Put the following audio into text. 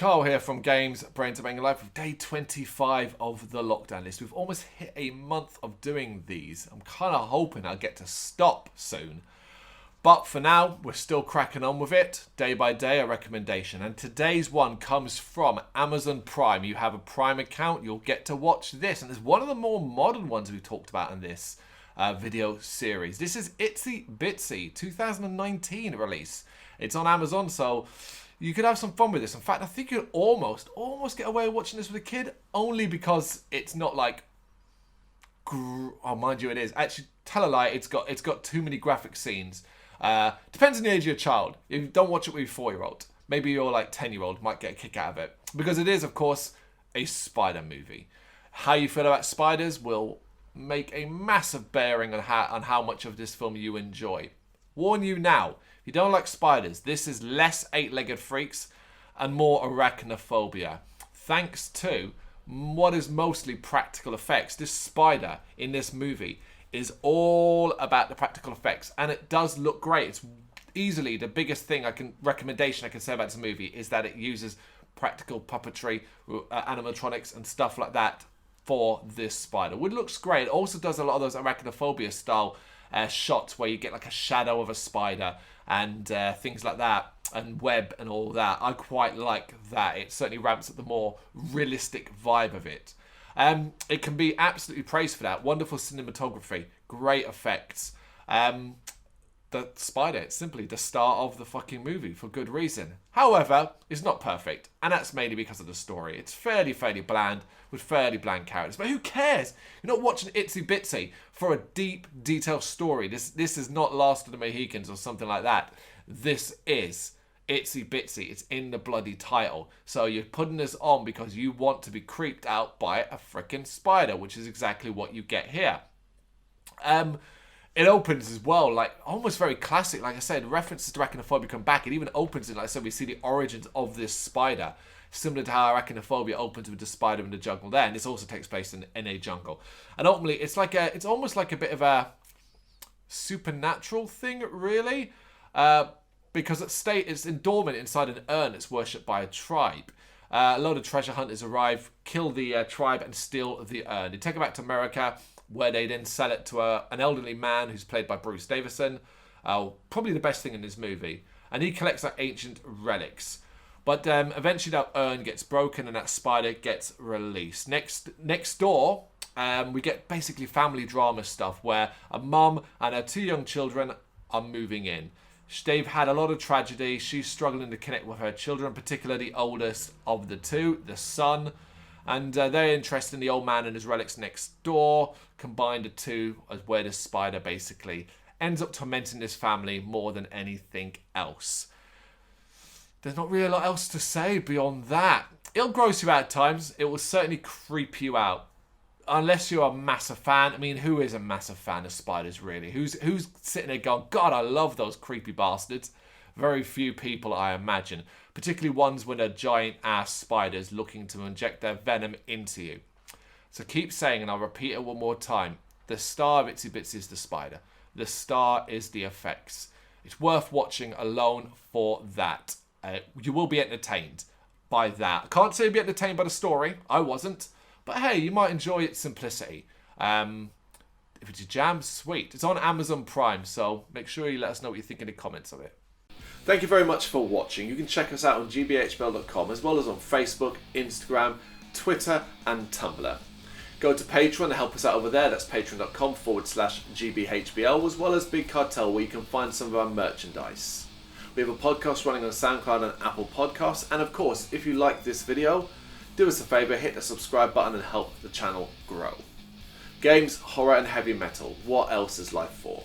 Carl here from Games, Brains of Banging Life with day 25 of the lockdown list. We've almost hit a month of doing these. I'm kind of hoping I'll get to stop soon. But for now, we're still cracking on with it. Day by day, a recommendation. And today's one comes from Amazon Prime. You have a Prime account, you'll get to watch this. And it's one of the more modern ones we've talked about in this video series. This is Itsy Bitsy, 2019 release. It's on Amazon, so you could have some fun with this. In fact, I think you'd almost get away with watching this with a kid, only because it's not like, oh, mind you, it is. Actually, tell a lie, it's got too many graphic scenes. Depends on the age of your child. If you don't watch it with your 4-year-old, maybe your 10-year-old might get a kick out of it, because it is, of course, a spider movie. How you feel about spiders will make a massive bearing on how much of this film you enjoy. Warn you now. If you don't like spiders, this is less 8-legged freaks and more arachnophobia. Thanks to what is mostly practical effects. This spider in this movie is all about the practical effects, and it does look great. It's easily the biggest recommendation I can say about this movie is that it uses practical puppetry, animatronics and stuff like that for this spider. It looks great. It also does a lot of those arachnophobia style shots where you get like a shadow of a spider and things like that, and web and all that. I quite like that. It certainly ramps up the more realistic vibe of it. It can be absolutely praised for that. Wonderful cinematography, great effects. The spider, it's simply the star of the fucking movie for good reason. However, it's not perfect, and that's mainly because of the story. It's fairly bland, with fairly bland characters. But who cares? You're not watching Itsy Bitsy for a deep, detailed story. This is not Last of the Mohicans or something like that. This is Itsy Bitsy. It's in the bloody title. So you're putting this on because you want to be creeped out by a freaking spider, which is exactly what you get here. It opens as well, like almost very classic. Like I said, references to arachnophobia come back. It even opens in, like I said, we see the origins of this spider, similar to how arachnophobia opens with the spider in the jungle there. And this also takes place in a jungle. And ultimately, it's almost like a bit of a supernatural thing, really, because it's dormant inside an urn that's worshipped by a tribe. A load of treasure hunters arrive, kill the tribe, and steal the urn. They take it back to America, where they then sell it to an elderly man who's played by Bruce Davison. Probably the best thing in this movie. And he collects like ancient relics. But eventually that urn gets broken and that spider gets released. Next door, we get basically family drama stuff where a mum and her 2 young children are moving in. They've had a lot of tragedy. She's struggling to connect with her children, particularly the oldest of the two, the son. And they're interested in the old man and his relics next door. Combine the two as where the spider basically ends up tormenting this family more than anything else. There's not really a lot else to say beyond that. It'll gross you out at times. It will certainly creep you out. Unless you're a massive fan. I mean, who is a massive fan of spiders, really? Who's sitting there going, God, I love those creepy bastards? Very few people, I imagine. Particularly ones when they're giant-ass spiders looking to inject their venom into you. So keep saying, and I'll repeat it one more time, the star of Itsy Bitsy is the spider. The star is the effects. It's worth watching alone for that. You will be entertained by that. I can't say you'll be entertained by the story. I wasn't. But hey, you might enjoy its simplicity. If it's your jam, sweet. It's on Amazon Prime, so make sure you let us know what you think in the comments of it. Thank you very much for watching. You can check us out on gbhbl.com as well as on Facebook, Instagram, Twitter and Tumblr. Go to Patreon to help us out over there. That's patreon.com/gbhbl, as well as Big Cartel, where you can find some of our merchandise. We have a podcast running on SoundCloud and Apple Podcasts. And of course, if you like this video, do us a favour, hit the subscribe button and help the channel grow. Games, horror and heavy metal. What else is life for?